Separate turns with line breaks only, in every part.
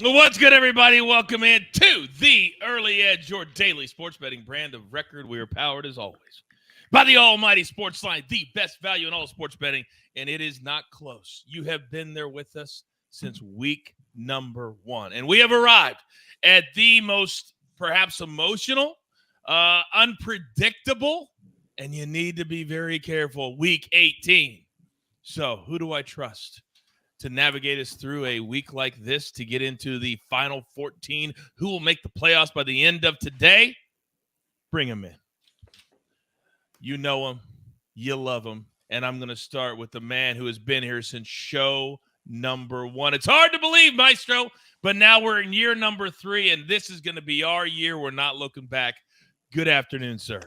Well, what's good, everybody? Welcome in to The Early Edge, your daily sports betting brand of record. We are powered, as always, by the almighty SportsLine, the best value in all sports betting, and it is not close. You have been there with us since week number 1, and we have arrived at the most, perhaps, emotional, unpredictable, and you need to be very careful, week 18. So, who do I trust to navigate us through a week like this to get into the final 14? Who will make the playoffs by the end of today? Bring him in. You know him. You love him. And I'm going to start with the man who has been here since show number 1. It's hard to believe, Maestro, but now we're in year number 3, and this is going to be our year. We're not looking back. Good afternoon, sir.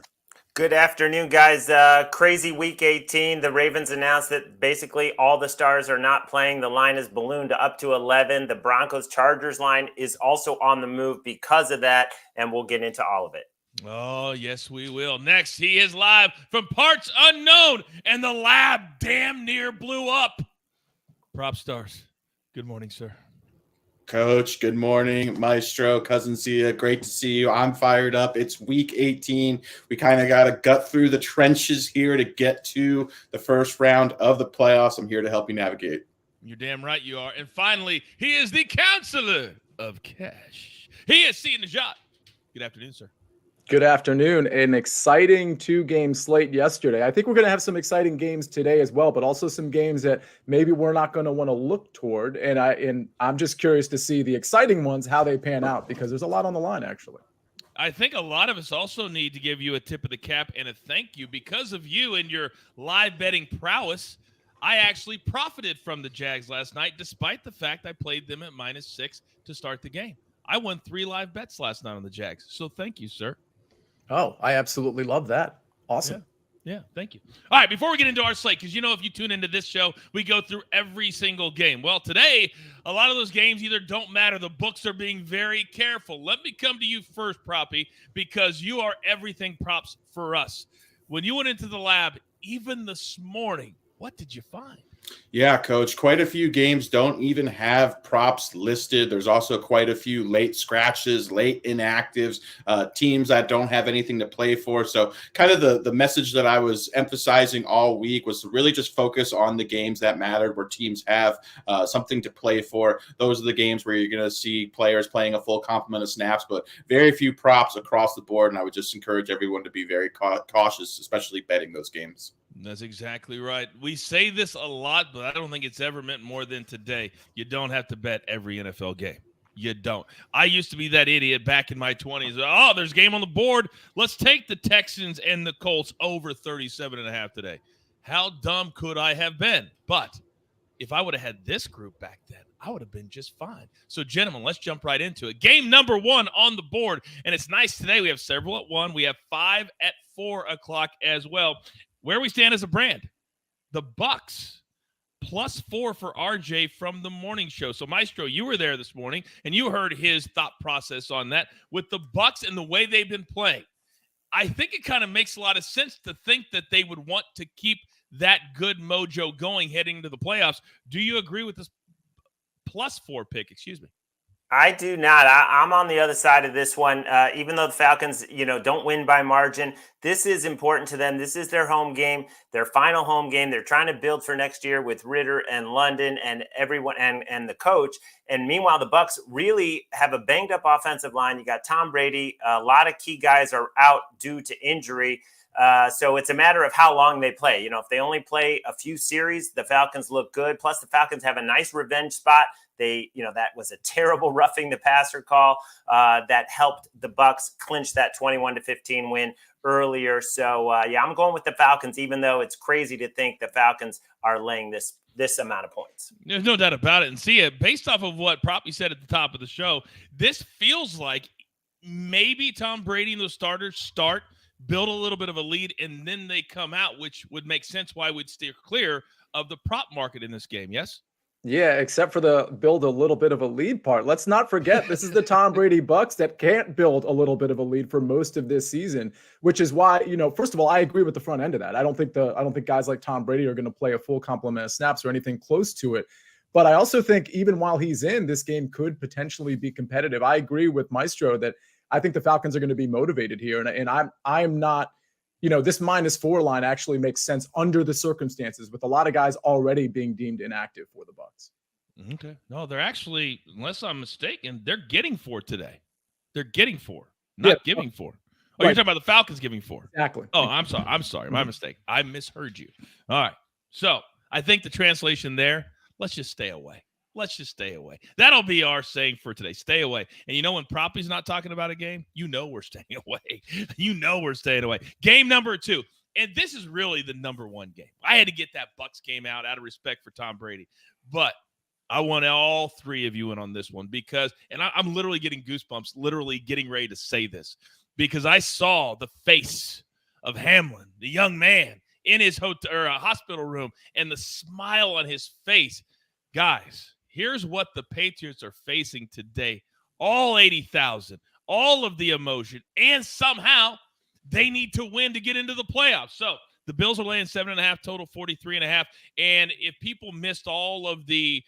Good afternoon, guys. Crazy week 18. The Ravens announced that basically all the stars are not playing. The line is ballooned up to 11. The Broncos-Chargers line is also on the move because of that, and we'll get into all of it.
Oh, yes, we will. Next, he is live from parts unknown, and the lab damn near blew up. Prop Stars, good morning, sir.
Coach, good morning. Maestro, Cousin Sia, great to see you. I'm fired up. It's week 18. We kind of got to gut through the trenches here to get to the first round of the playoffs. I'm here to help you navigate.
You're damn right you are. And finally, he is the counselor of cash. He is seeing the shot. Good afternoon, sir.
Good afternoon. An exciting 2-game slate yesterday. I think we're going to have some exciting games today as well, but also some games that maybe we're not going to want to look toward. And I'm just curious to see the exciting ones, how they pan out, because there's a lot on the line, actually.
I think a lot of us also need to give you a tip of the cap and a thank you. Because of you and your live betting prowess, I actually profited from the Jags last night, despite the fact I played them at -6 to start the game. I won 3 live bets last night on the Jags. So thank you, sir.
Oh, I absolutely love that. Awesome.
Yeah, thank you. All right, before we get into our slate, because if you tune into this show, we go through every single game. Well, today, a lot of those games either don't matter. The books are being very careful. Let me come to you first, Proppy, because you are everything props for us. When you went into the lab, even this morning, what did you find?
Yeah, Coach, quite a few games don't even have props listed. There's also quite a few late scratches, late inactives, teams that don't have anything to play for. So kind of the message that I was emphasizing all week was to really just focus on the games that mattered, where teams have something to play for. Those are the games where you're going to see players playing a full complement of snaps, but very few props across the board. And I would just encourage everyone to be very cautious, especially betting those games.
That's exactly right. We say this a lot, but I don't think it's ever meant more than today. You don't have to bet every NFL game. You don't. I used to be that idiot back in my 20s. Oh, there's a game on the board. Let's take the Texans and the Colts over 37.5 today. How dumb could I have been? But if I would have had this group back then, I would have been just fine. So, gentlemen, let's jump right into it. Game number 1 on the board, and it's nice today. We have several at 1. We have 5 at 4 o'clock as well. Where we stand as a brand, the Bucs +4 for RJ from the morning show. So, Maestro, you were there this morning, and you heard his thought process on that. With the Bucs and the way they've been playing, I think it kind of makes a lot of sense to think that they would want to keep that good mojo going heading into the playoffs. Do you agree with this +4 pick? Excuse me.
I do not. I'm on the other side of this one. Even though the Falcons, don't win by margin, this is important to them. This is their home game, their final home game. They're trying to build for next year with Ritter and London and everyone and the coach. And meanwhile, the Bucs really have a banged up offensive line. You got Tom Brady. A lot of key guys are out due to injury. So it's a matter of how long they play. If they only play a few series, the Falcons look good. Plus, the Falcons have a nice revenge spot. That was a terrible roughing the passer call that helped the Bucs clinch that 21-15 win earlier. So, I'm going with the Falcons, even though it's crazy to think the Falcons are laying this amount of points.
There's no doubt about it. And see, based off of what Proppy said at the top of the show, this feels like maybe Tom Brady and those starters start, build a little bit of a lead, and then they come out, which would make sense why we'd steer clear of the prop market in this game, yes?
Yeah, except for the build a little bit of a lead part. Let's not forget, this is the Tom Brady Bucs that can't build a little bit of a lead for most of this season, which is why, first of all, I agree with the front end of that. I don't think guys like Tom Brady are going to play a full complement of snaps or anything close to it. But I also think even while he's in, this game could potentially be competitive. I agree with Maestro that I think the Falcons are going to be motivated here. And I'm not, this -4 line actually makes sense under the circumstances with a lot of guys already being deemed inactive for the Bucs.
Okay. No, they're actually, unless I'm mistaken, they're getting 4 today. They're getting 4, not giving 4. Oh,
right.
You're talking about the Falcons giving 4.
Exactly.
Oh, I'm sorry. My mistake. I misheard you. All right. So I think the translation there, let's just stay away. Let's just stay away. That'll be our saying for today. Stay away. And when Proppy's not talking about a game, we're staying away. We're staying away. Game number 2. And this is really the number 1 game. I had to get that Bucs game out of respect for Tom Brady. But I want all 3 of you in on this one because, and I'm literally getting goosebumps, literally getting ready to say this, because I saw the face of Hamlin, the young man, in his hospital room, and the smile on his face. Guys, here's what the Patriots are facing today. All 80,000, all of the emotion, and somehow they need to win to get into the playoffs. So the Bills are laying 7.5, total 43.5. And if people missed all of the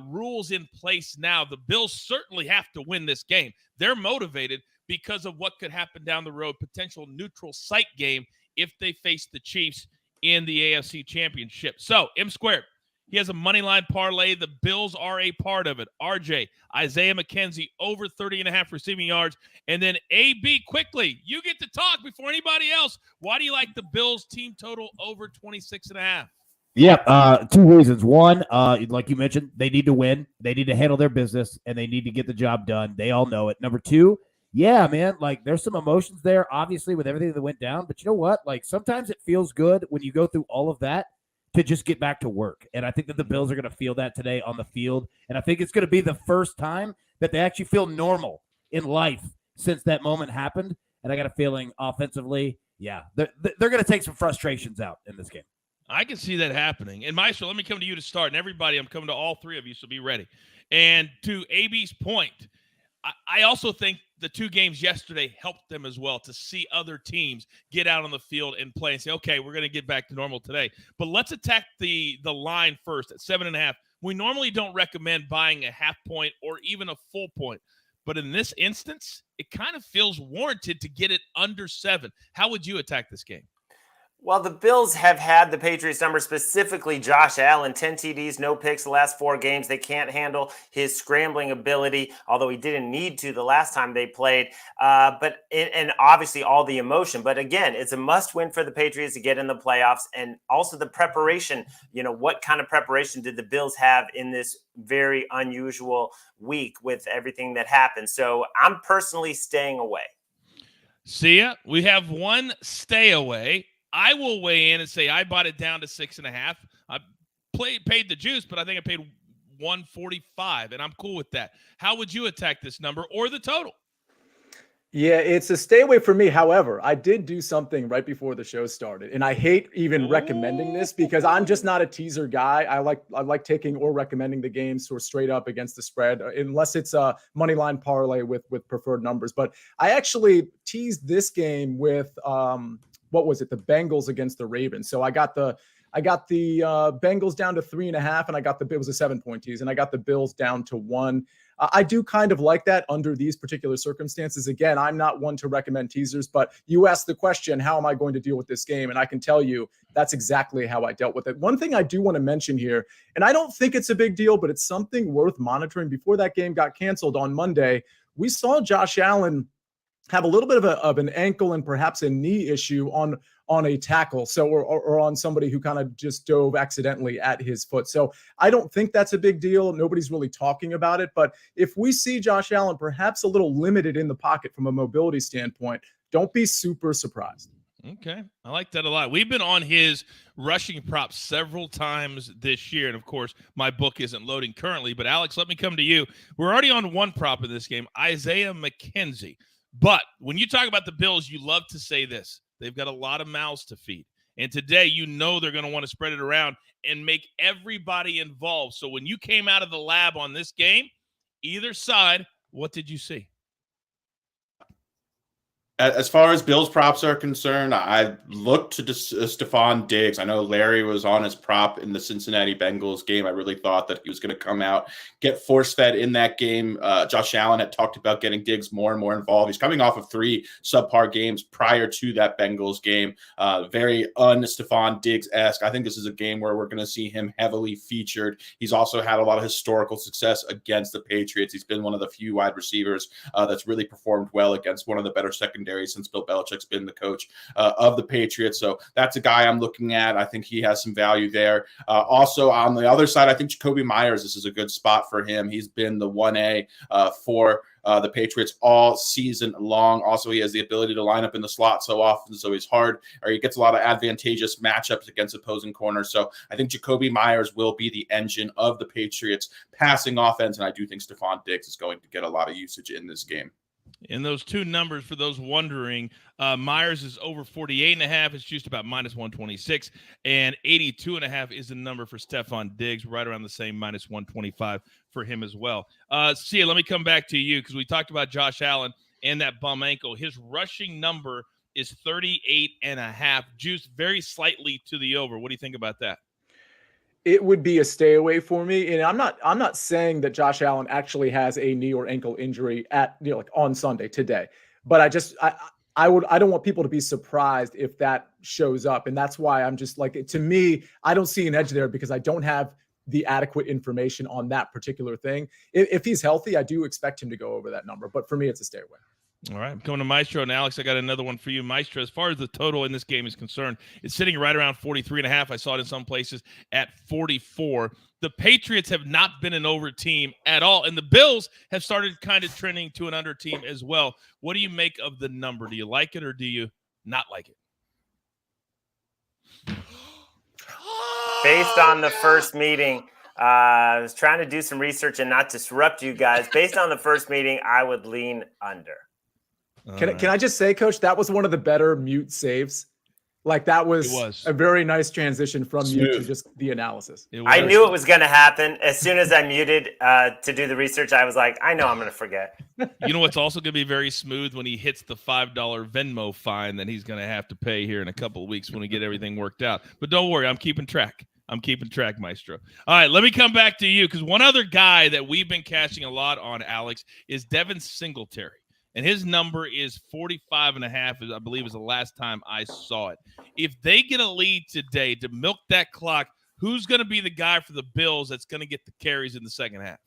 rules in place now, the Bills certainly have to win this game. They're motivated because of what could happen down the road, potential neutral site game if they face the Chiefs in the AFC Championship. So, M-Squared, he has a money line parlay. The Bills are a part of it. RJ, Isaiah McKenzie, over 30.5 receiving yards. And then AB, quickly, you get to talk before anybody else. Why do you like the Bills team total over 26.5?
Yeah, 2 reasons. One, like you mentioned, they need to win. They need to handle their business, and they need to get the job done. They all know it. Number 2, yeah, man, there's some emotions there, obviously, with everything that went down. But you know what? Sometimes it feels good when you go through all of that to just get back to work. And I think that the Bills are going to feel that today on the field. And I think it's going to be the first time that they actually feel normal in life since that moment happened. And I got a feeling offensively, yeah, they're going to take some frustrations out in this game.
I can see that happening. And Maestro, let me come to you to start. And everybody, I'm coming to all 3 of you, so be ready. And to AB's point, I also think the 2 games yesterday helped them as well to see other teams get out on the field and play and say, okay, we're going to get back to normal today. But let's attack the line first at 7.5. We normally don't recommend buying a half point or even a full point. But in this instance, it kind of feels warranted to get it under 7. How would you attack this game?
Well, the Bills have had the Patriots number, specifically Josh Allen, 10 TDs, no picks the last 4 games. They can't handle his scrambling ability, although he didn't need to the last time they played. And obviously all the emotion. But again, it's a must win for the Patriots to get in the playoffs. And also the preparation, what kind of preparation did the Bills have in this very unusual week with everything that happened? So I'm personally staying away.
See ya. We have one stay away. I will weigh in and say I bought it down to 6.5. I paid the juice, but I think I paid $145, and I'm cool with that. How would you attack this number or the total?
Yeah, it's a stay away for me. However, I did do something right before the show started, and I hate even recommending this because I'm just not a teaser guy. I like taking or recommending the games sort of straight up against the spread, unless it's a money line parlay with preferred numbers. But I actually teased this game with what was it? The Bengals against the Ravens. So I got the Bengals down to 3.5, and it was a 7-point tease, and I got the Bills down to 1. I do kind of like that under these particular circumstances. Again, I'm not one to recommend teasers, but you asked the question, how am I going to deal with this game? And I can tell you that's exactly how I dealt with it. One thing I do want to mention here, and I don't think it's a big deal, but it's something worth monitoring. Before that game got canceled on Monday, we saw Josh Allen have a little bit of an ankle and perhaps a knee issue on a tackle. So, or on somebody who kind of just dove accidentally at his foot. So I don't think that's a big deal. Nobody's really talking about it, but if we see Josh Allen perhaps a little limited in the pocket from a mobility standpoint, don't be super surprised.
Okay. I like that a lot. We've been on his rushing props several times this year. And of course, my book isn't loading currently, but Alex, let me come to you. We're already on one prop in this game, Isaiah McKenzie. But when you talk about the Bills, you love to say this. They've got a lot of mouths to feed. And today, they're going to want to spread it around and make everybody involved. So when you came out of the lab on this game, either side, what did you see?
As far as Bills props are concerned, I looked to Stephon Diggs. I know Larry was on his prop in the Cincinnati Bengals game. I really thought that he was going to come out, get force-fed in that game. Josh Allen had talked about getting Diggs more and more involved. He's coming off of 3 subpar games prior to that Bengals game. Very un-Stephon Diggs-esque. I think this is a game where we're going to see him heavily featured. He's also had a lot of historical success against the Patriots. He's been one of the few wide receivers that's really performed well against one of the better secondaries since Bill Belichick's been the coach of the Patriots. So that's a guy I'm looking at. I think he has some value there. Also on the other side, I think Jacoby Myers, this is a good spot for him. He's been the 1A for the Patriots all season long. Also, he has the ability to line up in the slot so often, so he gets a lot of advantageous matchups against opposing corners. So I think Jacoby Myers will be the engine of the Patriots passing offense, and I do think Stephon Diggs is going to get a lot of usage in this game.
And those two numbers, for those wondering, Myers is over 48.5. It's just about -126. And 82.5 is the number for Stephon Diggs, right around the same, -125 for him as well. Sia, let me come back to you because we talked about Josh Allen and that bum ankle. His rushing number is 38.5, juiced very slightly to the over. What do you think about that?
It would be a stay away for me. And I'm not saying that Josh Allen actually has a knee or ankle injury like on Sunday today, but I don't want people to be surprised if that shows up. And that's why I'm just like, to me, I don't see an edge there because I don't have the adequate information on that particular thing. If he's healthy, I do expect him to go over that number, but for me, it's a stay away.
All right, I'm coming to Maestro and Alex. I got another one for you, Maestro. As far as the total in this game is concerned, it's sitting right around 43.5. I saw it in some places at 44. The Patriots have not been an over team at all, and the Bills have started kind of trending to an under team as well. What do you make of the number? Do you like it or do you not like it?
Based on the first meeting, I was trying to do some research and not disrupt you guys. Based on the first meeting, I would lean under.
Can I just say, Coach, that was one of the better mute saves. Like that was a very nice transition from mute to just the analysis.
I knew it was going to happen. As soon as I muted to do the research, I was like, I know I'm going to forget.
You know what's also going to be very smooth when he hits the $5 Venmo fine that he's going to have to pay here in a couple of weeks when we get everything worked out. But don't worry, I'm keeping track. Maestro. All right, let me come back to you because one other guy that we've been cashing a lot on, Alex, is Devin Singletary. And his number is 45.5, I believe is the last time I saw it. If they get a lead today to milk that clock, who's going to be the guy for the Bills that's going to get the carries in the second half?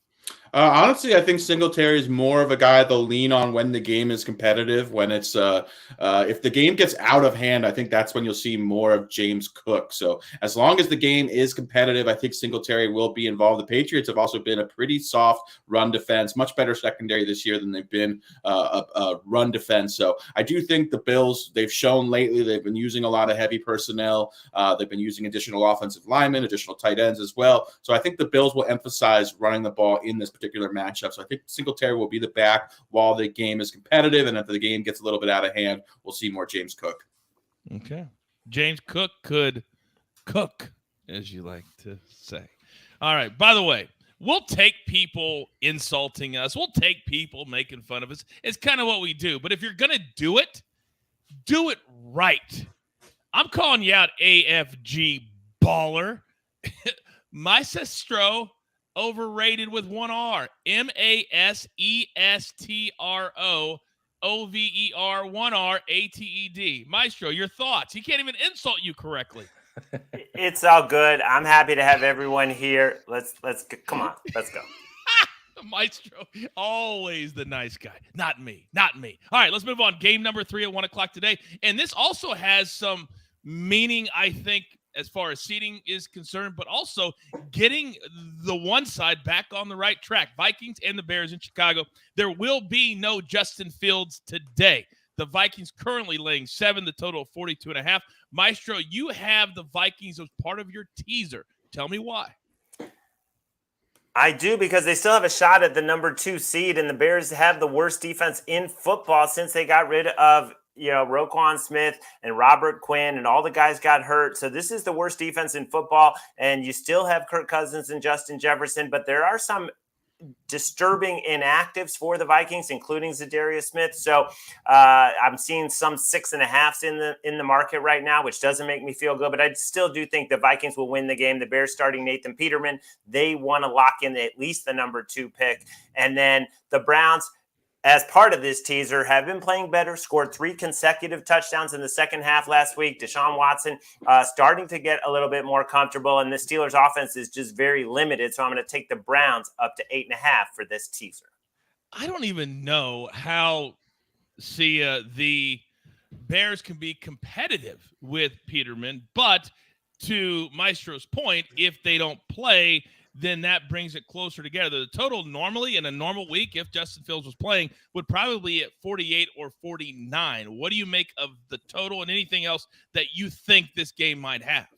Honestly, I think Singletary is more of a guy they'll lean on when the game is competitive. When it's if the game gets out of hand, I think that's when you'll see more of James Cook. So as long as the game is competitive, I think Singletary will be involved. The Patriots have also been a pretty soft run defense, much better secondary this year than they've been a run defense. So I do think the Bills, they've shown lately they've been using a lot of heavy personnel. They've been using additional offensive linemen, additional tight ends as well. So I think the Bills will emphasize running the ball in this particular matchup. So I think Singletary will be the back while the game is competitive, and if the game gets a little bit out of hand, we'll see more James Cook.
Okay. James Cook could cook, as you like to say. All right. By the way, we'll take people insulting us. We'll take people making fun of us. It's kind of what we do. But if you're going to do it right. I'm calling you out, AFG baller. Maestro, overrated with one R. Maestro, one R, ATED. Maestro, your thoughts. He can't even insult you correctly.
It's all good. I'm happy to have everyone here. Let's come on. Let's go.
Maestro, always the nice guy. Not me. All right, let's move on. Game number 3 at 1 o'clock today. And this also has some meaning, I think, as far as seeding is concerned, but also getting the one side back on the right track. Vikings and the Bears in Chicago. There will be no Justin Fields today. The Vikings currently laying 7, the total of 42.5. Maestro, you have the Vikings as part of your teaser. Tell me why.
I do, because they still have a shot at the number 2 seed, and the Bears have the worst defense in football since they got rid of Roquan Smith and Robert Quinn, and all the guys got hurt. So this is the worst defense in football, and you still have Kirk Cousins and Justin Jefferson, but there are some disturbing inactives for the Vikings, including Zadarius Smith. So I'm seeing some 6.5s in the market right now, which doesn't make me feel good. But I still do think the Vikings will win the game. The Bears starting Nathan Peterman, they want to lock in at least the number 2 pick. And then the Browns, as part of this teaser, have been playing better, scored 3 consecutive touchdowns in the second half last week. Deshaun Watson starting to get a little bit more comfortable, and the Steelers' offense is just very limited. So I'm going to take the Browns up to 8.5 for this teaser.
I don't even know how the Bears can be competitive with Peterman, but to Maestro's point, if they don't play, then that brings it closer together. The total normally in a normal week, if Justin Fields was playing, would probably be at 48 or 49. What do you make of the total and anything else that you think this game might have?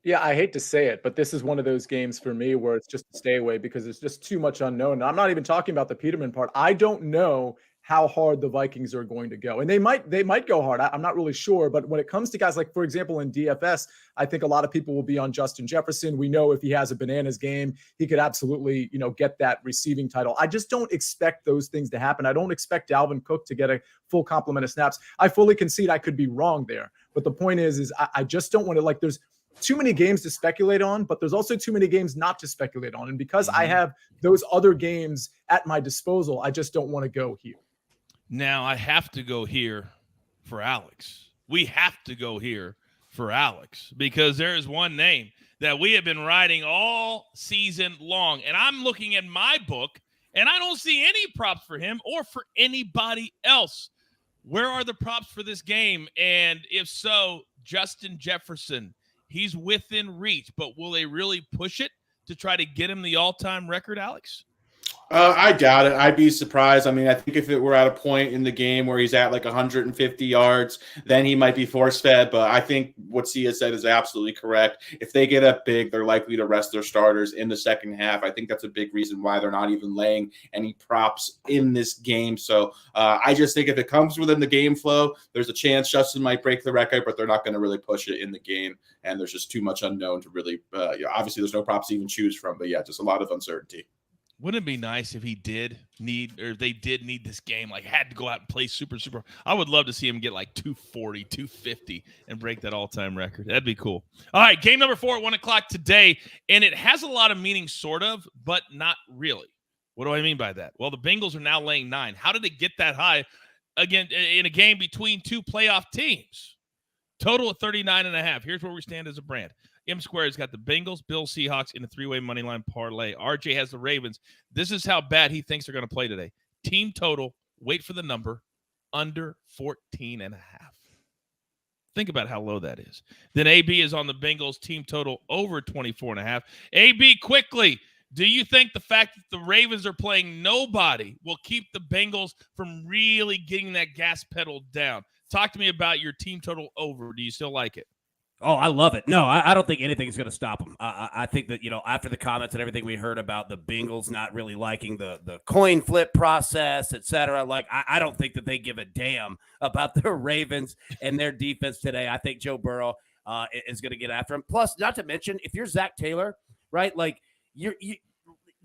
Yeah, I hate to say it, but this is one of those games for me where it's just a stay away because there's just too much unknown. And I'm not even talking about the Peterman part. I don't know how hard the Vikings are going to go. And they might go hard. I'm not really sure. But when it comes to guys like, for example, in DFS, I think a lot of people will be on Justin Jefferson. We know if he has a bananas game, he could absolutely, get that receiving title. I just don't expect those things to happen. I don't expect Dalvin Cook to get a full complement of snaps. I fully concede I could be wrong there. But the point is I just don't want to, there's too many games to speculate on, but there's also too many games not to speculate on. And because I have those other games at my disposal, I just don't want to go here.
Now I have to go here for Alex. We have to go here for Alex because there is one name that we have been riding all season long. And I'm looking at my book and I don't see any props for him or for anybody else. Where are the props for this game? And if so, Justin Jefferson, he's within reach, but will they really push it to try to get him the all-time record, Alex?
I doubt it. I'd be surprised. I mean, I think if it were at a point in the game where he's at 150 yards, then he might be force-fed. But I think what Sia said is absolutely correct. If they get up big, they're likely to rest their starters in the second half. I think that's a big reason why they're not even laying any props in this game. So I just think if it comes within the game flow, there's a chance Justin might break the record, but they're not going to really push it in the game. And there's just too much unknown to really obviously there's no props to even choose from. But, yeah, just a lot of uncertainty.
Wouldn't it be nice if they did need this game, had to go out and play super. I would love to see him get 240, 250 and break that all-time record. That'd be cool. All right, game number 4 at 1 o'clock today, and it has a lot of meaning, sort of, but not really. What do I mean by that? Well, the Bengals are now laying 9. How did it get that high, again, in a game between 2 playoff teams? Total of 39.5. Here's where we stand as a brand. M Squared's got the Bengals, Bills, Seahawks in a 3-way money line parlay. RJ has the Ravens. This is how bad he thinks they're going to play today. Team total, wait for the number, under 14.5. Think about how low that is. Then AB is on the Bengals, team total over 24.5. AB, quickly, do you think the fact that the Ravens are playing nobody will keep the Bengals from really getting that gas pedal down? Talk to me about your team total over. Do you still like it?
Oh, I love it. No, I don't think anything's going to stop them. I think that, after the comments and everything we heard about the Bengals not really liking the coin flip process, et cetera, I don't think that they give a damn about the Ravens and their defense today. I think Joe Burrow is going to get after him. Plus, not to mention, if you're Zach Taylor, right,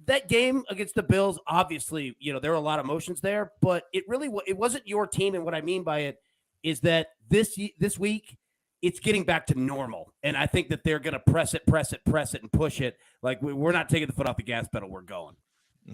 that game against the Bills, obviously, there are a lot of emotions there, but it wasn't your team. And what I mean by it is that this week, it's getting back to normal. And I think that they're going to press it, and push it. We're not taking the foot off the gas pedal. We're going.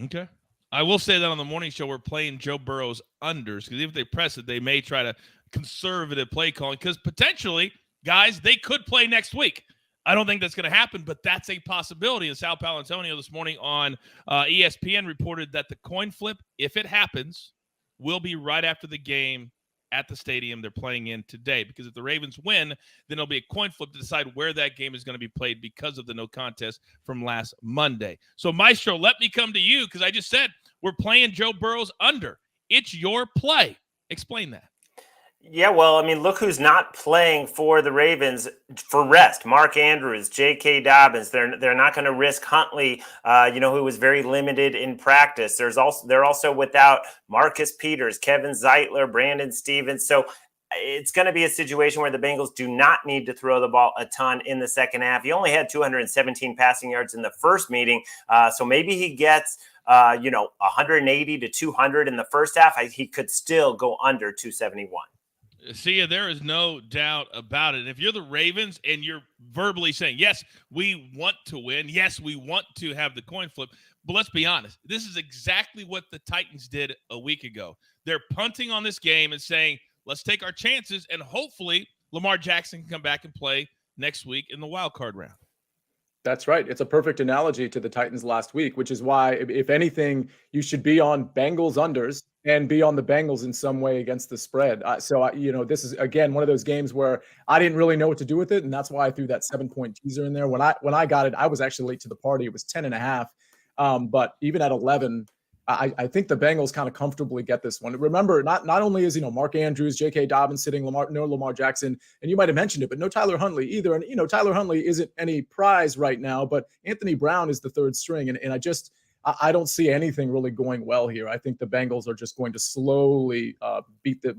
Okay. I will say that on the morning show, we're playing Joe Burrow's unders because if they press it, they may try to conservative play calling because potentially, guys, they could play next week. I don't think that's going to happen, but that's a possibility. And Sal Palantonio this morning on ESPN reported that the coin flip, if it happens, will be right after the game at the stadium they're playing in today, because if the Ravens win, then there'll be a coin flip to decide where that game is going to be played because of the no contest from last Monday. So, Maestro, let me come to you because I just said we're playing Joe Burrow's under. It's your play. Explain that.
Yeah, well, I mean, look who's not playing for the Ravens for rest. Mark Andrews, J.K. Dobbins. They're not going to risk Huntley, who was very limited in practice. They're also without Marcus Peters, Kevin Zeitler, Brandon Stevens. So it's going to be a situation where the Bengals do not need to throw the ball a ton in the second half. He only had 217 passing yards in the first meeting. So maybe he gets, 180 to 200 in the first half. He could still go under 271.
See, there is no doubt about it. If you're the Ravens and you're verbally saying, yes, we want to win. Yes, we want to have the coin flip. But let's be honest. This is exactly what the Titans did a week ago. They're punting on this game and saying, let's take our chances, and hopefully Lamar Jackson can come back and play next week in the wild card round.
That's right. It's a perfect analogy to the Titans last week, which is why, if anything, you should be on Bengals unders and be on the Bengals in some way against the spread. This is, again, one of those games where I didn't really know what to do with it, and that's why I threw that 7-point teaser in there. When I got it, I was actually late to the party. It was 10.5. But even at 11, I think the Bengals kind of comfortably get this one. Remember, not only is, Mark Andrews, J.K. Dobbins sitting, no Lamar Jackson, and you might have mentioned it, but no Tyler Huntley either. And, Tyler Huntley isn't any prize right now, but Anthony Brown is the third string. And I don't see anything really going well here. I think the Bengals are just going to slowly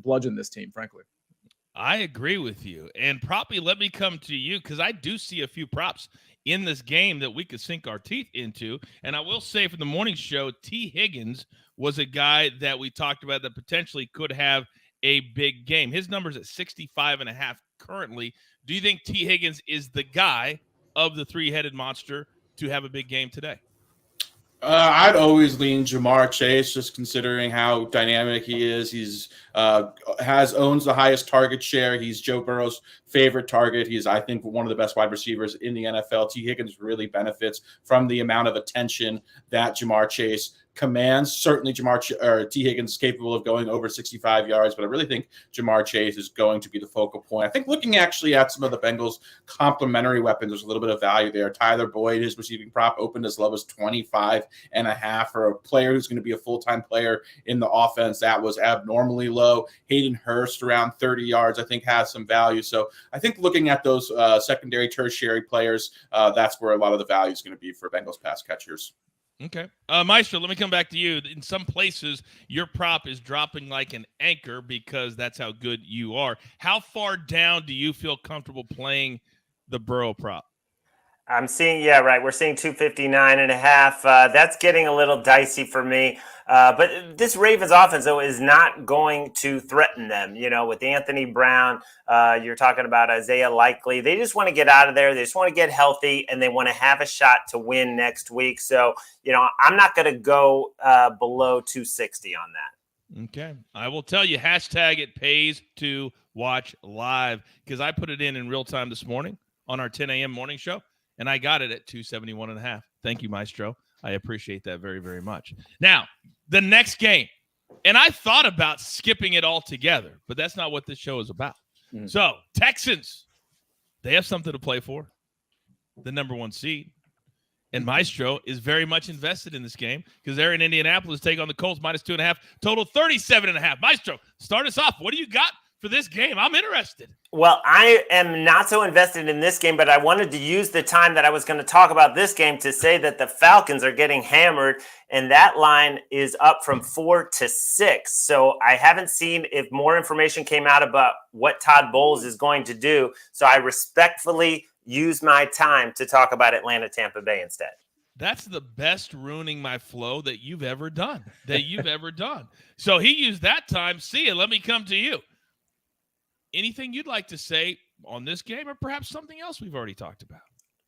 bludgeon this team, frankly.
I agree with you. And probably let me come to you, because I do see a few props in this game that we could sink our teeth into. And I will say, for the morning show, T. Higgins was a guy that we talked about that potentially could have a big game. His number's at 65.5 currently. Do you think T. Higgins is the guy of the three-headed monster to have a big game today?
I'd always lean Jamar Chase, just considering how dynamic he is. He's owns the highest target share. He's Joe Burrow's favorite target. He's, I think, one of the best wide receivers in the NFL. T. Higgins really benefits from the amount of attention that Jamar Chase commands. Certainly T. Higgins is capable of going over 65 yards, but I really think Jamar Chase is going to be the focal point. I think looking actually at some of the Bengals' complementary weapons, there's a little bit of value there. Tyler Boyd, his receiving prop, opened as low as 25.5 for a player who's going to be a full-time player in the offense. That was abnormally low. Hayden Hurst around 30 yards, I think, has some value. So I think looking at those secondary, tertiary players, that's where a lot of the value is going to be for Bengals pass catchers.
Okay. Maestro, let me come back to you. In some places, your prop is dropping like an anchor because that's how good you are. How far down do you feel comfortable playing the Burrow prop?
I'm seeing, we're seeing 259.5. That's getting a little dicey for me. But this Ravens offense, though, is not going to threaten them. With Anthony Brown, you're talking about Isaiah Likely. They just want to get out of there. They just want to get healthy, and they want to have a shot to win next week. So, I'm not going to go below 260 on that.
Okay. I will tell you, hashtag it pays to watch live, because I put it in real time this morning on our 10 a.m. morning show, and I got it at 271.5. Thank you, Maestro. I appreciate that very, very much. Now, the next game, and I thought about skipping it all together, but that's not what this show is about. So, Texans, they have something to play for, the number 1 seed. And Maestro is very much invested in this game because they're in Indianapolis, take on the Colts, -2.5, total 37.5. Maestro, start us off. What do you got for this game? I'm interested.
Well, I am not so invested in this game, but I wanted to use the time that I was going to talk about this game to say that the Falcons are getting hammered, and that line is up from 4 to 6. So I haven't seen if more information came out about what Todd Bowles is going to do. So I respectfully use my time to talk about Atlanta, Tampa Bay instead.
That's the best ruining my flow that you've ever done, So he used that time. See it. Let me come to you. Anything you'd like to say on this game, or perhaps something else we've already talked about?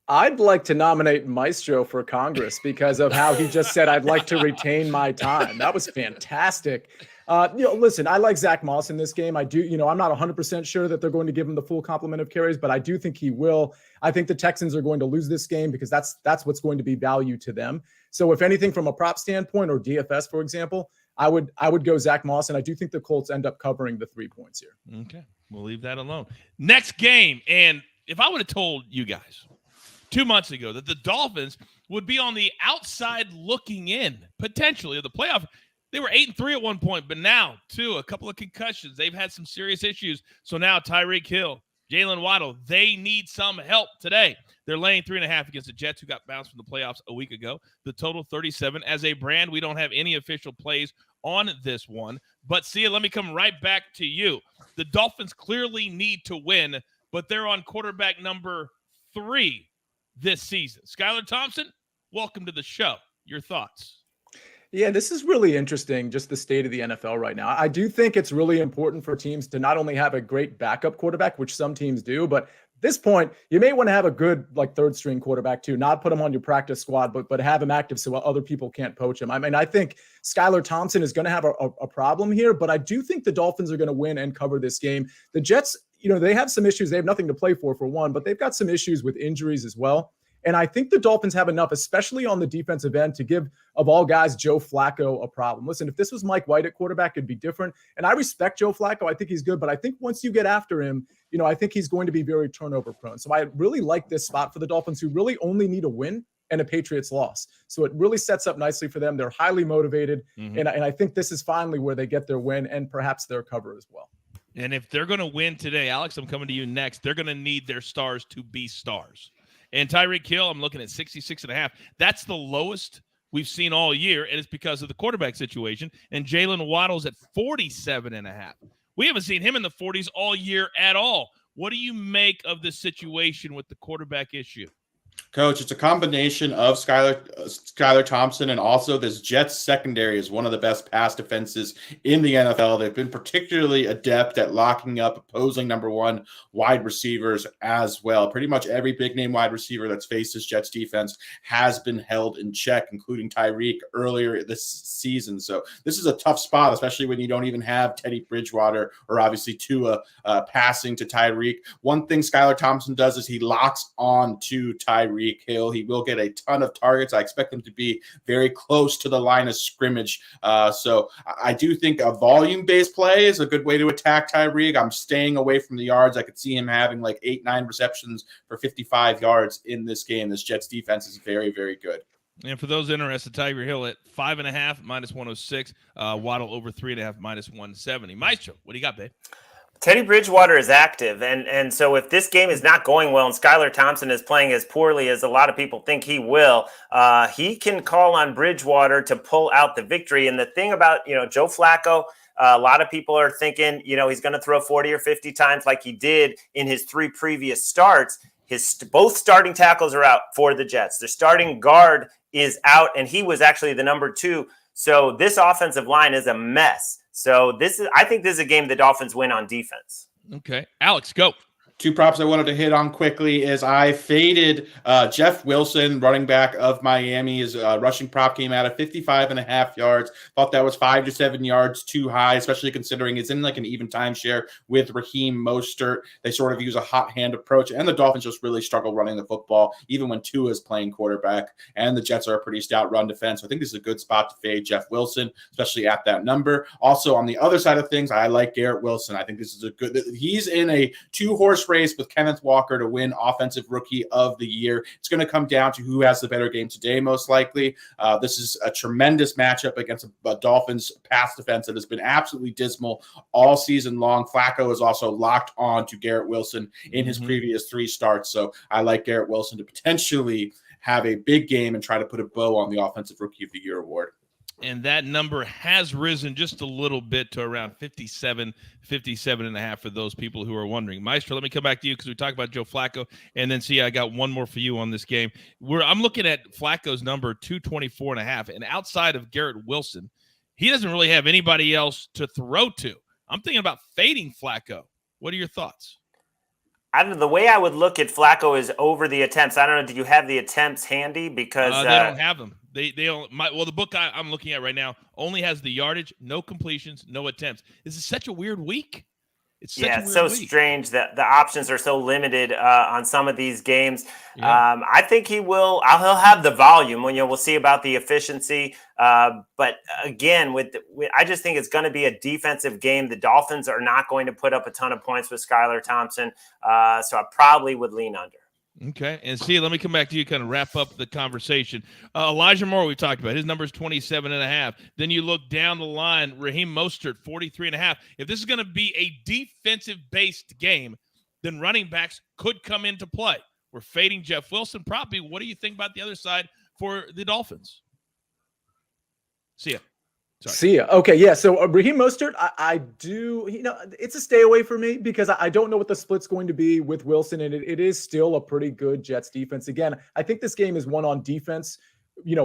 I'd like to nominate Maestro for Congress because of how he just said, I'd like to retain my time. That was fantastic. Listen, I like Zach Moss in this game. I do, I'm not 100% sure that they're going to give him the full complement of carries, but I do think he will. I think the Texans are going to lose this game because that's what's going to be value to them. So if anything, from a prop standpoint or DFS, for example, I would go Zach Moss, and I do think the Colts end up covering the 3 points here.
Okay, we'll leave that alone. Next game, and if I would have told you guys 2 months ago that the Dolphins would be on the outside looking in, potentially, of the playoff, they were 8-3 at one point, but now, a couple of concussions. They've had some serious issues. So now Tyreek Hill, Jalen Waddle, they need some help today. They're laying 3.5 against the Jets, who got bounced from the playoffs a week ago. The total 37. As a brand, we don't have any official plays on this one. But see, let me come right back to you. The Dolphins clearly need to win, but they're on quarterback number 3 this season. Skylar Thompson, welcome to the show. Your thoughts?
Yeah, this is really interesting, just the state of the NFL right now. I do think it's really important for teams to not only have a great backup quarterback, which some teams do, but at this point, you may want to have a good third string quarterback too, not put him on your practice squad, but have him active so other people can't poach him. I mean, I think Skylar Thompson is going to have a problem here, but I do think the Dolphins are going to win and cover this game. The Jets, they have some issues. They have nothing to play for one, but they've got some issues with injuries as well. And I think the Dolphins have enough, especially on the defensive end, to give, of all guys, Joe Flacco a problem. Listen, if this was Mike White at quarterback, it'd be different. And I respect Joe Flacco. I think he's good. But I think once you get after him, I think he's going to be very turnover prone. So I really like this spot for the Dolphins, who really only need a win and a Patriots loss. So it really sets up nicely for them. They're highly motivated. And I think this is finally where they get their win and perhaps their cover as well.
And if they're going to win today, Alex, I'm coming to you next. They're going to need their stars to be stars. And Tyreek Hill, I'm looking at 66.5. That's the lowest we've seen all year, and it's because of the quarterback situation. And Jalen Waddle's at 47.5. We haven't seen him in the 40s all year at all. What do you make of this situation with the quarterback issue?
Coach, it's a combination of Skylar Thompson, and also this Jets secondary is one of the best pass defenses in the NFL. They've been particularly adept at locking up opposing number 1 wide receivers as well. Pretty much every big name wide receiver that's faced this Jets defense has been held in check, including Tyreek earlier this season. So this is a tough spot, especially when you don't even have Teddy Bridgewater or obviously Tua passing to Tyreek. One thing Skylar Thompson does is he locks on to Tyreek Hill. He will get a ton of targets. I expect him to be very close to the line of scrimmage. So I do think a volume-based play is a good way to attack Tyreek. I'm staying away from the yards. I could see him having 8-9 receptions for 55 yards in this game. This Jets defense is very, very good.
And for those interested, Tyreek Hill at 5.5, -106. Waddle over 3.5, -170. Maestro, what do you got, babe?
Teddy Bridgewater is active, and so if this game is not going well and Skylar Thompson is playing as poorly as a lot of people think he will, he can call on Bridgewater to pull out the victory. And the thing about, Joe Flacco, a lot of people are thinking, he's going to throw 40 or 50 times like he did in his 3 previous starts. Both starting tackles are out for the Jets. The starting guard is out, and he was actually the number 2. So this offensive line is a mess. So I think this is a game the Dolphins win on defense.
Okay. Alex, go.
2 props I wanted to hit on quickly is I faded Jeff Wilson, running back of Miami. His rushing prop came out at 55.5 yards. Thought that was 5 to 7 yards too high, especially considering it's in an even timeshare with Raheem Mostert. They sort of use a hot hand approach, and the Dolphins just really struggle running the football, even when Tua is playing quarterback. And the Jets are a pretty stout run defense. So I think this is a good spot to fade Jeff Wilson, especially at that number. Also, on the other side of things, I like Garrett Wilson. I think this is he's in a 2-horse race with Kenneth Walker to win Offensive Rookie of the Year. It's going to come down to who has the better game today, most likely. This is a tremendous matchup against a Dolphins pass defense that has been absolutely dismal all season long. Flacco is also locked on to Garrett Wilson in his previous 3 starts. So I like Garrett Wilson to potentially have a big game and try to put a bow on the Offensive Rookie of the Year award.
And that number has risen just a little bit to around 57.5 for those people who are wondering. Maestro, let me come back to you because we talked about Joe Flacco. And then, I got one more for you on this game. I'm looking at Flacco's number, 224.5. And outside of Garrett Wilson, he doesn't really have anybody else to throw to. I'm thinking about fading Flacco. What are your thoughts?
The way I would look at Flacco is over the attempts. I don't know. Do you have the attempts handy? Because
they don't have them. They don't. The book I'm looking at right now only has the yardage, no completions, no attempts. This is such a weird week. It's so
strange that the options are so limited on some of these games. Yeah. I think he will. He'll have the volume. We'll see about the efficiency. But again, I just think it's going to be a defensive game. The Dolphins are not going to put up a ton of points with Skylar Thompson. So I probably would lean under.
Okay. And let me come back to you, kind of wrap up the conversation. Elijah Moore, we talked about. His number is 27.5. Then you look down the line, Raheem Mostert, 43.5. If this is going to be a defensive-based game, then running backs could come into play. We're fading Jeff Wilson. Probably. What do you think about the other side for the Dolphins? See ya. Sorry.
See ya. Okay, yeah. So Raheem Mostert, I do, it's a stay away for me because I don't know what the split's going to be with Wilson, and it is still a pretty good Jets defense. Again, I think this game is won on defense,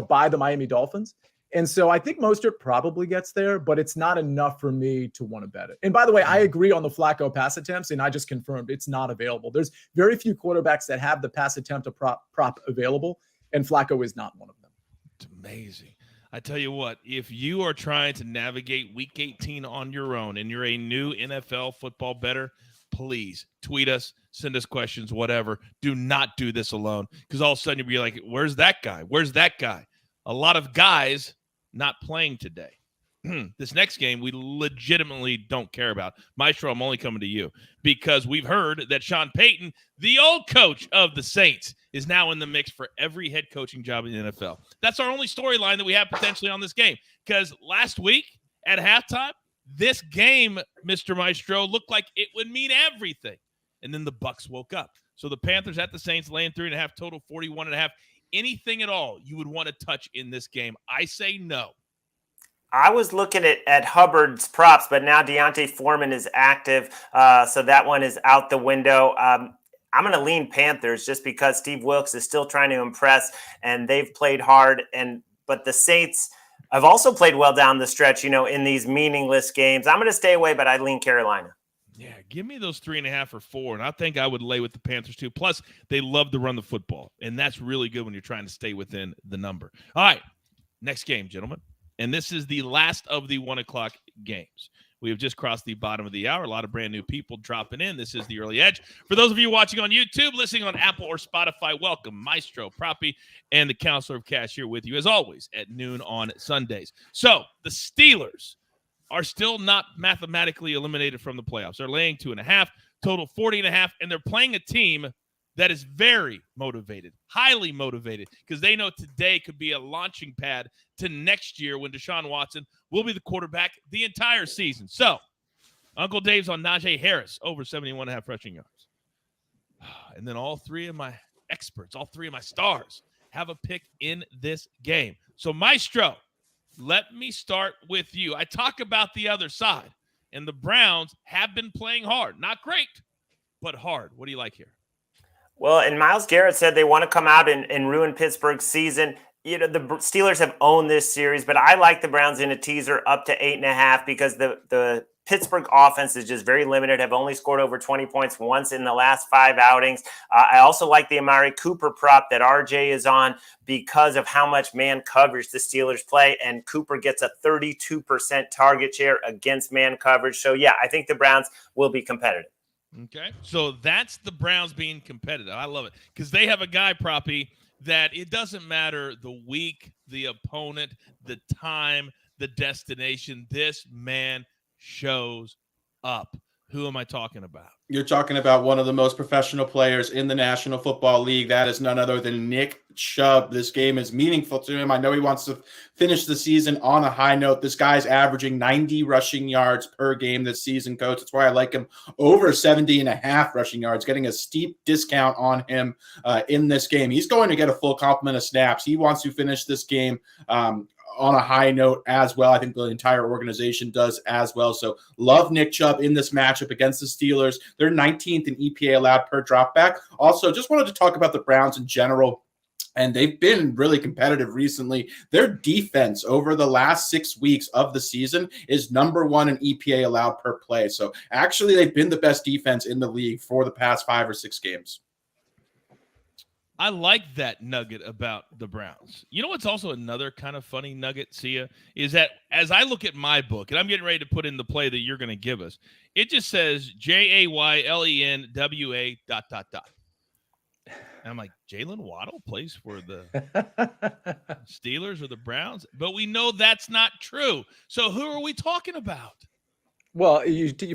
by the Miami Dolphins. And so I think Mostert probably gets there, but it's not enough for me to want to bet it. And by the way, I agree on the Flacco pass attempts, and I just confirmed it's not available. There's very few quarterbacks that have the pass attempt prop available, and Flacco is not one of them.
It's amazing. I tell you what, if you are trying to navigate Week 18 on your own and you're a new NFL football bettor, please tweet us, send us questions, whatever. Do not do this alone, because all of a sudden you'll be like, where's that guy? Where's that guy? A lot of guys not playing today. This next game we legitimately don't care about. Maestro, I'm only coming to you because we've heard that Sean Payton, the old coach of the Saints, is now in the mix for every head coaching job in the NFL. That's our only storyline that we have potentially on this game, because last week at halftime, this game, Mr. Maestro, looked like it would mean everything. And then the Bucs woke up. So the Panthers at the Saints laying 3.5 total, 41.5. Anything at all you would want to touch in this game? I say no.
I was looking at Hubbard's props, but now Deontay Foreman is active, so that one is out the window. I'm going to lean Panthers just because Steve Wilkes is still trying to impress, and they've played hard. But the Saints have also played well down the stretch, in these meaningless games. I'm going to stay away, but I lean Carolina.
Yeah, give me those 3.5 or 4, and I think I would lay with the Panthers too. Plus, they love to run the football, and that's really good when you're trying to stay within the number. All right, next game, gentlemen. And this is the last of the 1 o'clock games. We have just crossed the bottom of the hour. A lot of brand new people dropping in. This is the Early Edge. For those of you watching on YouTube, listening on Apple or Spotify, welcome. Maestro, Proppy, and the Counselor of Cash here with you, as always, at noon on Sundays. So the Steelers are still not mathematically eliminated from the playoffs. They're laying 2.5, total 40.5, and they're playing a team that is very motivated, highly motivated, because they know today could be a launching pad to next year when Deshaun Watson will be the quarterback the entire season. So, Uncle Dave's on Najee Harris, over 71.5 rushing yards. And then all three of my experts, all three of my stars, have a pick in this game. So, Maestro, let me start with you. I talk about the other side, and the Browns have been playing hard. Not great, but hard. What do you like here?
Well, and Myles Garrett said they want to come out and ruin Pittsburgh's season. The Steelers have owned this series, but I like the Browns in a teaser up to 8.5 because the Pittsburgh offense is just very limited, have only scored over 20 points once in the last 5 outings. I also like the Amari Cooper prop that RJ is on because of how much man coverage the Steelers play, and Cooper gets a 32% target share against man coverage. So, yeah, I think the Browns will be competitive.
Okay, so that's the Browns being competitive. I love it because they have a guy, Proppy, that it doesn't matter the week, the opponent, the time, the destination. This man shows up. Who am I talking about?
You're talking about one of the most professional players in the National Football League. That is none other than Nick Chubb. This game is meaningful to him. I know he wants to finish the season on a high note. This guy's averaging 90 rushing yards per game this season, Coach. That's why I like him over 70.5 rushing yards, getting a steep discount on him in this game. He's going to get a full complement of snaps. He wants to finish this game on a high note as well. I think the entire organization does as well. So love Nick Chubb in this matchup against the Steelers. They're 19th in EPA allowed per dropback. Also, just wanted to talk about the Browns in general, and they've been really competitive recently. Their defense over the last 6 weeks of the season is number 1 in EPA allowed per play. So actually, they've been the best defense in the league for the past 5 or 6 games.
I like that nugget about the Browns. You know what's also another kind of funny nugget, Sia, is that as I look at my book, and I'm getting ready to put in the play that you're going to give us, it just says JAYLENWA ... And I'm like, Jalen Waddle plays for the Steelers or the Browns? But we know that's not true. So who are we talking about?
Well,